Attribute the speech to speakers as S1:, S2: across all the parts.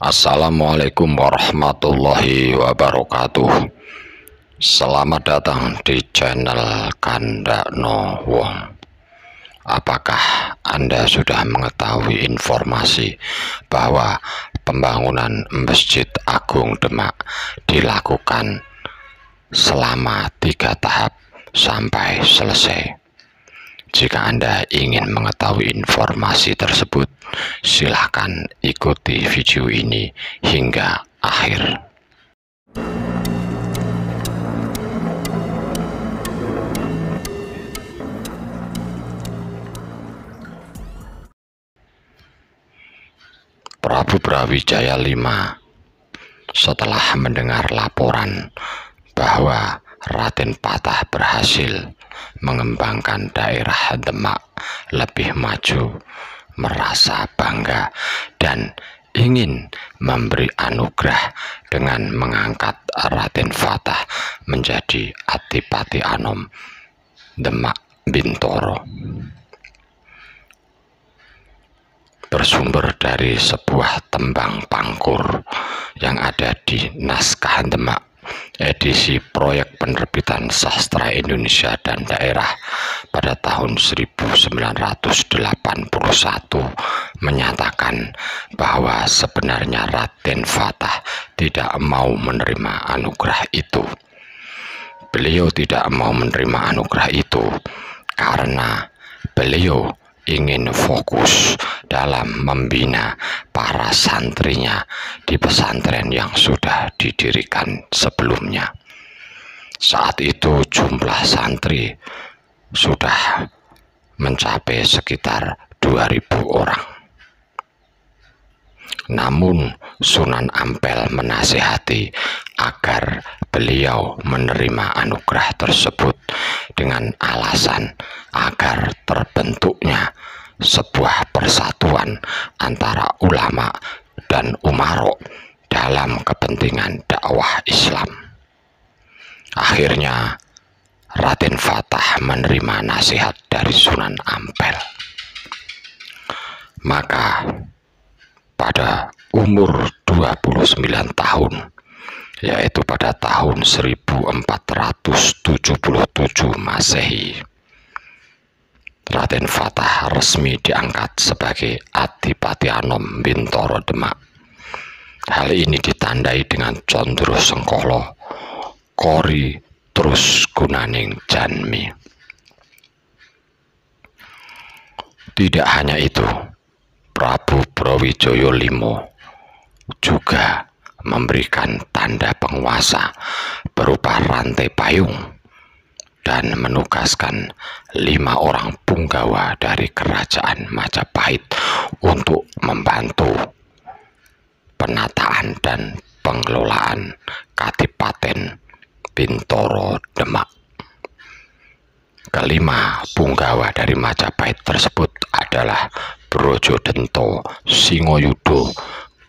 S1: Assalamualaikum warahmatullahi wabarakatuh. Selamat datang di channel Kandakno Wong. Apakah Anda sudah mengetahui informasi bahwa pembangunan Masjid Agung Demak dilakukan selama 3 tahap sampai selesai? Jika Anda ingin mengetahui informasi tersebut, silahkan ikuti video ini hingga akhir. Prabu Brawijaya V setelah mendengar laporan bahwa Raden Patah berhasil mengembangkan daerah Demak lebih maju, merasa bangga dan ingin memberi anugerah dengan mengangkat Raden Fatah menjadi Adipati Anom Demak Bintoro. Bersumber dari sebuah tembang pangkur yang ada di Naskah Demak edisi Proyek Penerbitan Sastra Indonesia dan Daerah pada tahun 1981 menyatakan bahwa sebenarnya Raden Fatah tidak mau menerima anugerah itu. Beliau tidak mau menerima anugerah itu karena beliau ingin fokus dalam membina para santrinya di pesantren yang sudah didirikan sebelumnya. Saat itu jumlah santri sudah mencapai sekitar 2000 orang. Namun Sunan Ampel menasihati agar beliau menerima anugerah tersebut dengan alasan agar terbentuknya sebuah persatuan antara ulama dan umarok dalam kepentingan dakwah Islam. Akhirnya Raden Fatah menerima nasihat dari Sunan Ampel. Maka pada umur 29 tahun, yaitu pada tahun 1477 Masehi, Raden Fatah resmi diangkat sebagai Adipati Anom Bintoro Demak. Hal ini ditandai dengan Condro Sengkolo, Kori Trus Gunaning Janmi. Tidak hanya itu, Prabu Brawijaya V juga memberikan tanda penguasa berupa rantai payung dan menugaskan 5 orang punggawa dari kerajaan Majapahit untuk membantu penataan dan pengelolaan Kadipaten Bintoro Demak. Kelima punggawa dari Majapahit tersebut adalah Brojodento, Singoyudo,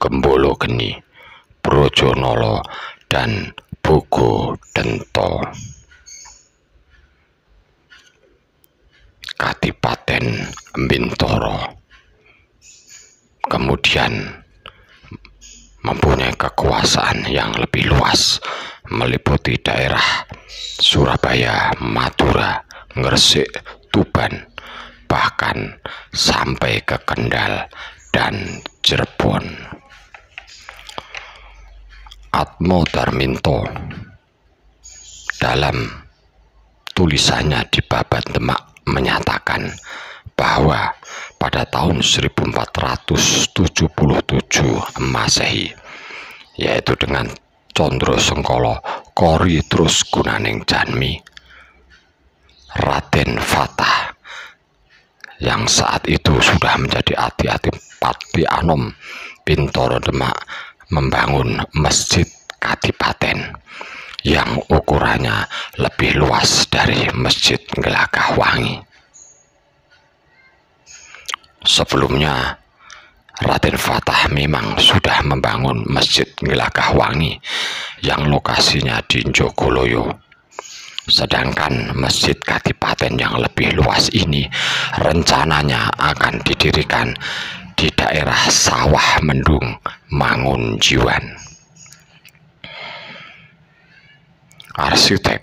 S1: Gembolo Geni, Brojonolo, dan Bogodento. Kadipaten Bintoro kemudian mempunyai kekuasaan yang lebih luas, meliputi daerah Surabaya, Madura, Gresik, Tuban, bahkan sampai ke Kendal dan Cirebon. Atmo Darminto dalam tulisannya di Babat Demak menyatakan bahwa pada tahun 1477 Masehi, yaitu dengan Condro Sengkolo, Kori Trus Gunaning Janmi, Raden Fatah yang saat itu sudah menjadi Adipati Anom Bintoro Demak membangun Masjid Kadipaten yang ukurannya lebih luas dari Masjid Gelagahwangi. Sebelumnya Raden Fatah memang sudah membangun Masjid Gelagahwangi yang lokasinya di Jogoloyo. Sedangkan Masjid Kadipaten yang lebih luas ini rencananya akan didirikan di daerah Sawah Mendung, Mangunjiwan. Arsitek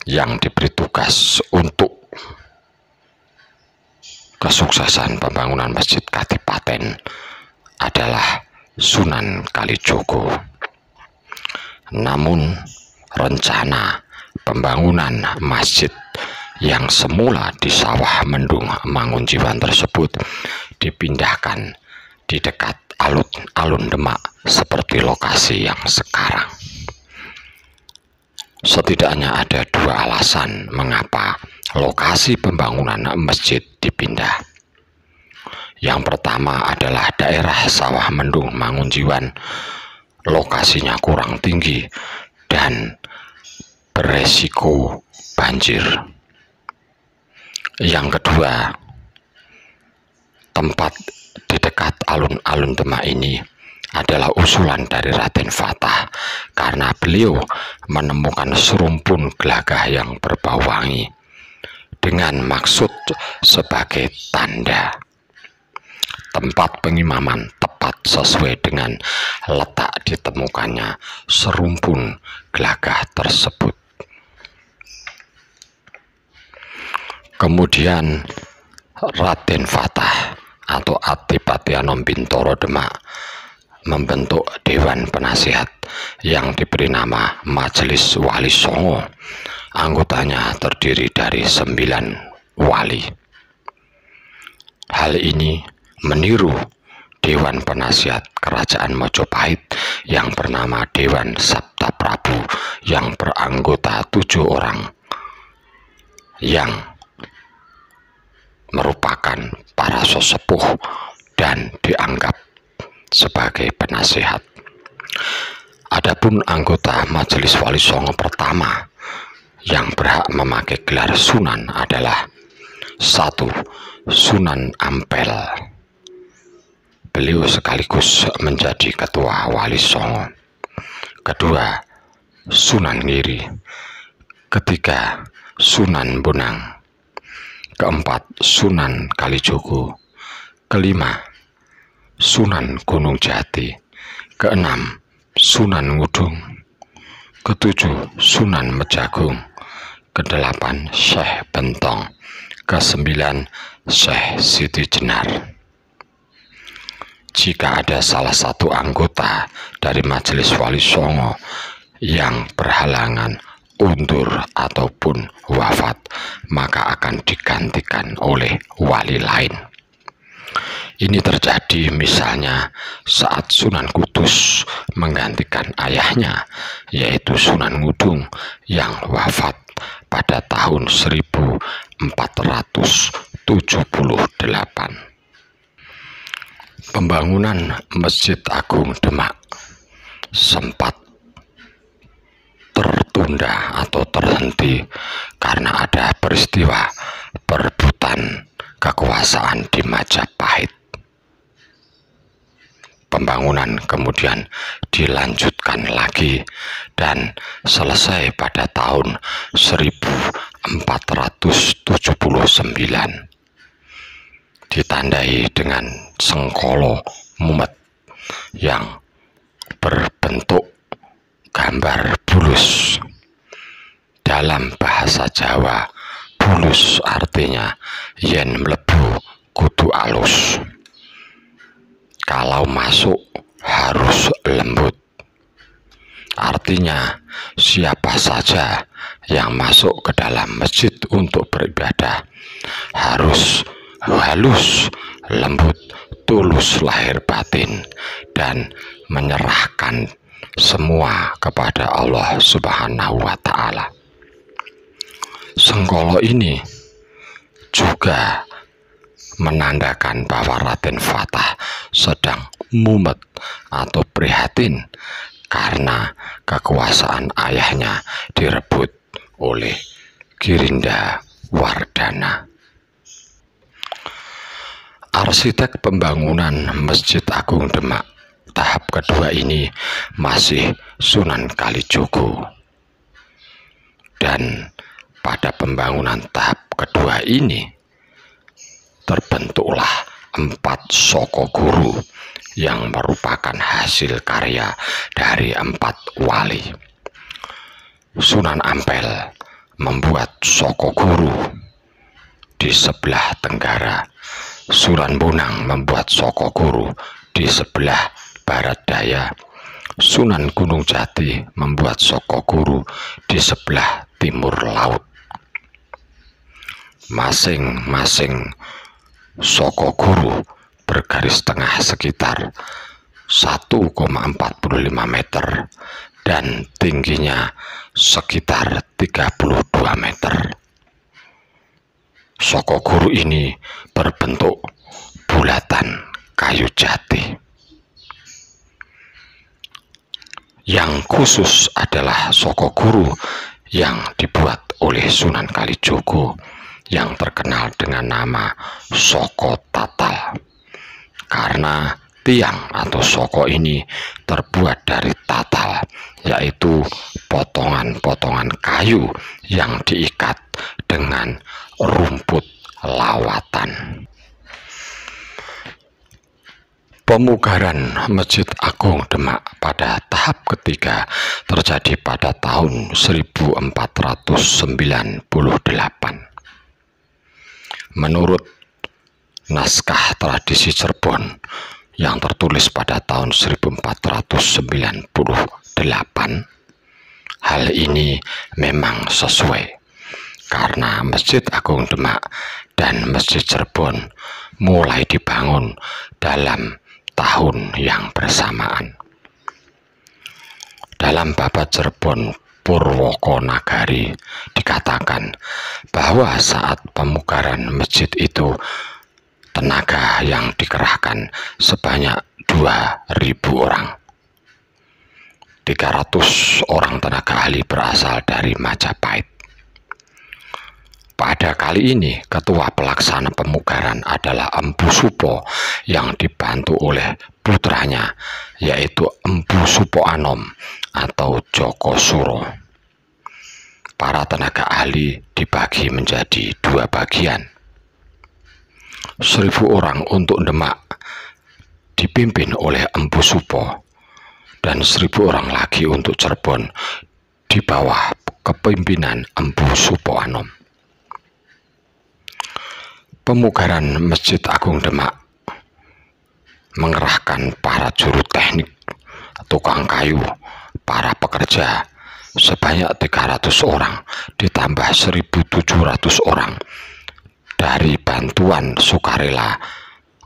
S1: yang diberi tugas untuk kesuksesan pembangunan Masjid Kadipaten adalah Sunan Kalijogo. Namun rencana pembangunan masjid yang semula di Sawah Mendung Mangunjiwan tersebut dipindahkan di dekat alun-alun Demak seperti lokasi yang sekarang. Setidaknya ada dua alasan mengapa lokasi pembangunan masjid dipindah. Yang pertama adalah daerah Sawah Mendung Mangunjiwan lokasinya kurang tinggi dan beresiko banjir. Yang kedua, tempat di dekat alun-alun Demak ini adalah usulan dari Raden Fatah karena beliau menemukan serumpun gelagah yang berbau wangi dengan maksud sebagai tanda tempat pengimaman tepat sesuai dengan letak ditemukannya serumpun gelagah tersebut. Kemudian Raden Fatah atau Adipati Anom Bintoro Demak membentuk Dewan Penasihat yang diberi nama Majelis Wali Songo. Anggotanya terdiri dari 9 wali. Hal ini meniru Dewan Penasihat Kerajaan Majapahit yang bernama Dewan Sabta Prabu yang beranggota 7 orang yang merupakan para sesepuh dan dianggap sebagai penasihat. Adapun anggota Majelis Wali Songo pertama yang berhak memakai gelar Sunan adalah 1. Sunan Ampel. Beliau sekaligus menjadi ketua Wali Songo. Kedua, Sunan Ngiri. Ketiga, Sunan Bonang. Keempat, Sunan Kalijogo. Kelima, Sunan Gunung Jati. Keenam, Sunan Ngudung. Ketujuh, Sunan Mejagung. Kedelapan, Syekh Bentong. Kesembilan, Syekh Siti Jenar. Jika ada salah satu anggota dari Majelis Wali Songo yang berhalangan, undur ataupun wafat, maka akan digantikan oleh wali lain. Ini terjadi misalnya saat Sunan Kudus menggantikan ayahnya, yaitu Sunan Ngudung yang wafat pada tahun 1478. Pembangunan Masjid Agung Demak sempat tertunda atau terhenti karena ada peristiwa perebutan kekuasaan di Majapahit. Pembangunan kemudian dilanjutkan lagi dan selesai pada tahun 1479, ditandai dengan sengkolo mumet yang berbentuk gambar bulus. Dalam bahasa Jawa, bulus artinya yen mlebu kudu alus, kalau masuk harus lembut. Artinya siapa saja yang masuk ke dalam masjid untuk beribadah harus halus, lembut, tulus lahir batin, dan menyerahkan semua kepada Allah Subhanahu wa Ta'ala. Sengkolo ini juga menandakan bahwa Raden Fatah sedang mumet atau prihatin karena kekuasaan ayahnya direbut oleh Girinda Wardana. Arsitek pembangunan Masjid Agung Demak tahap kedua ini masih Sunan Kalijogo, dan pada pembangunan tahap kedua ini terbentuklah 4 soko guru yang merupakan hasil karya dari 4 wali. Sunan Ampel membuat Saka Guru di sebelah tenggara, Sunan Bonang membuat Saka Guru di sebelah barat daya, Sunan Gunung Jati membuat Saka Guru di sebelah timur laut. Masing-masing Saka Guru bergaris tengah sekitar 1,45 meter dan tingginya sekitar 32 meter. Saka Guru ini berbentuk bulatan kayu jati. Yang khusus adalah Saka Guru yang dibuat oleh Sunan Kalijogo yang terkenal dengan nama Saka Tatal, karena tiang atau soko ini terbuat dari tatal, yaitu potongan-potongan kayu yang diikat dengan rumput lawatan. Pemugaran Masjid Agung Demak pada tahap ketiga terjadi pada tahun 1498. Menurut naskah tradisi Cirebon yang tertulis pada tahun 1498, hal ini memang sesuai karena Masjid Agung Demak dan Masjid Cirebon mulai dibangun dalam tahun yang bersamaan. Dalam Babat Cirebon Purwoko Nagari dikatakan bahwa saat pemugaran masjid itu tenaga yang dikerahkan sebanyak 2.000 orang. 300 orang tenaga ahli berasal dari Majapahit. Pada kali ini ketua pelaksana pemugaran adalah Empu Supo yang dibantu oleh putranya, yaitu Empu Supo Anom atau Joko Suro. Para tenaga ahli dibagi menjadi 2 bagian. 1.000 orang untuk Demak dipimpin oleh Empu Supo dan 1.000 orang lagi untuk Cirebon di bawah kepemimpinan Empu Supo Anom. Pemugaran Masjid Agung Demak mengerahkan para juru teknik, tukang kayu, para pekerja sebanyak 300 orang ditambah 1.700 orang dari bantuan sukarela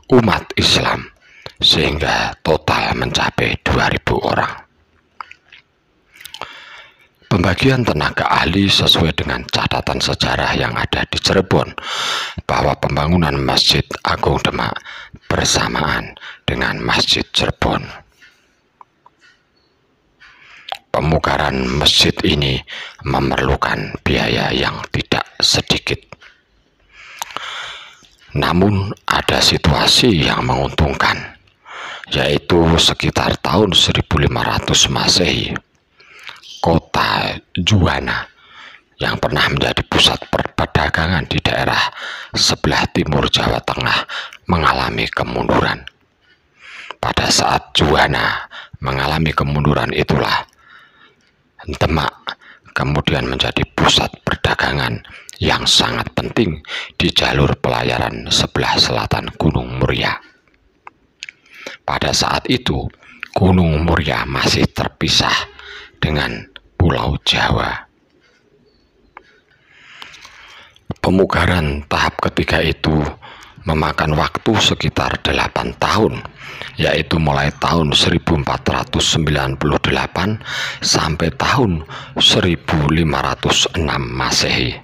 S1: umat Islam, sehingga total mencapai 2.000 orang. Pembagian tenaga ahli sesuai dengan catatan sejarah yang ada di Cirebon bahwa pembangunan Masjid Agung Demak bersamaan dengan Masjid Cirebon. Pemugaran masjid ini memerlukan biaya yang tidak sedikit. Namun ada situasi yang menguntungkan, yaitu sekitar tahun 1500 Masehi. Kota Juwana yang pernah menjadi pusat perdagangan di daerah sebelah timur Jawa Tengah mengalami kemunduran. Pada saat Juwana mengalami kemunduran itulah Demak kemudian menjadi pusat perdagangan yang sangat penting di jalur pelayaran sebelah selatan Gunung Muria. Pada saat itu Gunung Muria masih terpisah dengan Pulau Jawa. Pemugaran tahap ketiga itu memakan waktu sekitar 8 tahun, yaitu mulai tahun 1498 sampai tahun 1506 Masehi.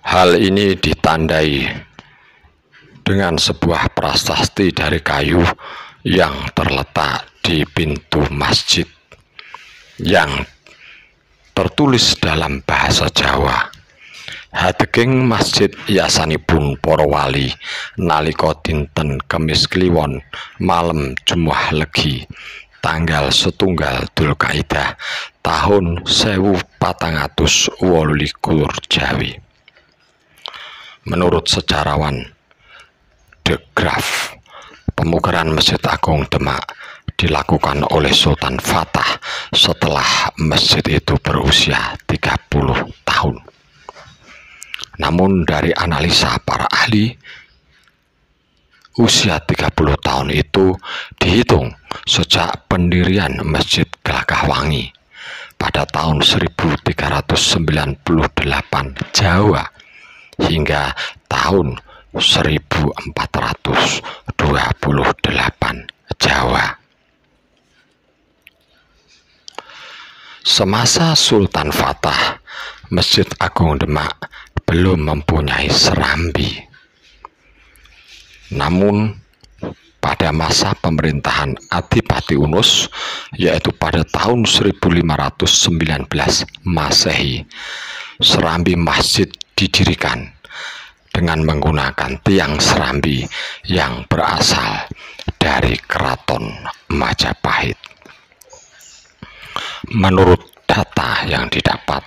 S1: Hal ini ditandai dengan sebuah prasasti dari kayu yang terletak di pintu masjid yang tertulis dalam bahasa Jawa. Hadeging masjid yasanipun para wali nalika dinten Kemis Kliwon malem Jumuah Legi tanggal 1 Dzulkaidah tahun 1428 Jawi. Menurut sejarawan De Graaf Pemugaran Masjid Agung Demak dilakukan oleh Sultan Fatah setelah masjid itu berusia 30 tahun. Namun dari analisa para ahli, usia 30 tahun itu dihitung sejak pendirian Masjid Gelagahwangi pada tahun 1398 Jawa hingga tahun 1428 Jawa. Semasa Sultan Fatah, Masjid Agung Demak belum mempunyai serambi. Namun pada masa pemerintahan Adipati Unus, yaitu pada tahun 1519 Masehi, serambi masjid didirikan dengan menggunakan tiang serambi yang berasal dari Keraton Majapahit. Menurut data yang didapat,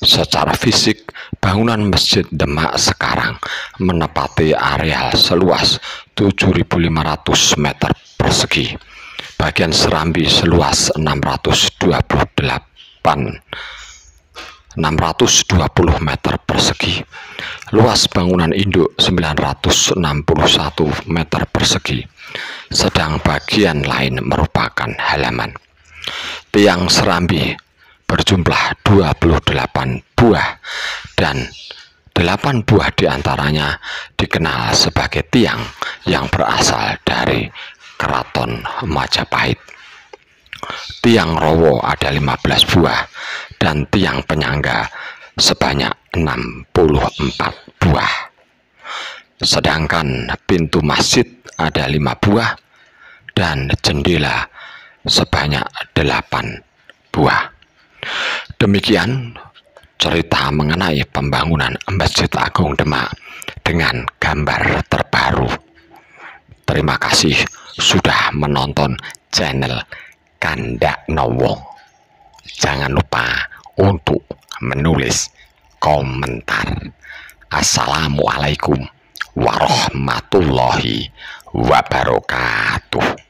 S1: secara fisik bangunan Masjid Demak sekarang menepati areal seluas 7.500 meter persegi. Bagian serambi seluas 620 meter persegi. Luas bangunan induk 961 meter persegi, sedang bagian lain merupakan halaman. Tiang serambi berjumlah 28 buah dan 8 buah diantaranya dikenal sebagai tiang yang berasal dari Keraton Majapahit. Tiang rowo ada 15 buah dan tiang penyangga sebanyak 64 buah. Sedangkan pintu masjid ada 5 buah dan jendela sebanyak 8 buah. Demikian cerita mengenai pembangunan Masjid Agung Demak dengan gambar terbaru. Terima kasih sudah menonton channel Kandak Nowo. Jangan lupa untuk menulis komentar. Assalamualaikum warahmatullahi wabarakatuh.